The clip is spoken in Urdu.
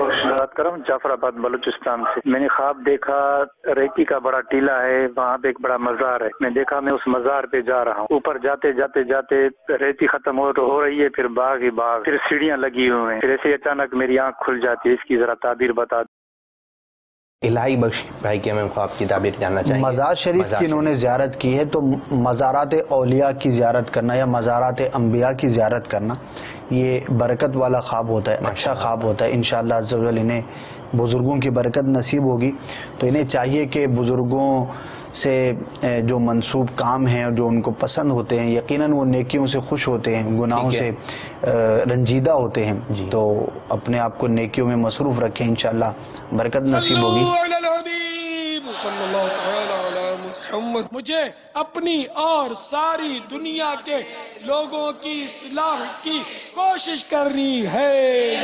بات کر رہا ہوں جعفر آباد بلوچستان سے۔ میں نے خواب دیکھا ریتی کا بڑا ٹیلہ ہے، وہاں پہ ایک بڑا مزار ہے۔ میں دیکھا میں اس مزار پہ جا رہا ہوں، اوپر جاتے جاتے جاتے ریتی ختم ہو رہی ہے، پھر باغ ہی باغ، پھر سیڑھیاں لگی ہوئے ہیں، پھر ایسے اچانک میری آنکھ کھل جاتی ہے۔ اس کی ذرا تعبیر بتا دیں۔ الہی بخش بھائی کے ہمیں خواب کی تعبیر جاننا چاہیے۔ مزار شریف کی انہوں نے زیارت کی ہے، تو مزارات اولیاء کی زیارت کرنا یا مزارات انبیاء کی زیارت کرنا یہ برکت والا خواب ہوتا ہے، اچھا خواب ہوتا ہے۔ انشاءاللہ عز و جل انہیں بزرگوں کی برکت نصیب ہوگی، تو انہیں چاہیے کہ بزرگوں سے جو منسوب کام ہیں جو ان کو پسند ہوتے ہیں، یقیناً وہ نیکیوں سے خوش ہوتے ہیں، گناہوں سے رنجیدہ ہوتے ہیں، تو اپنے آپ کو نیکیوں میں مصروف رکھیں، انشاءاللہ برکت نصیب ہوگی۔ صلی اللہ تعالی علی محمد۔ مجھے اپنی اور ساری دنیا کے لوگوں کی اصلاح کی کوشش کرنی ہے۔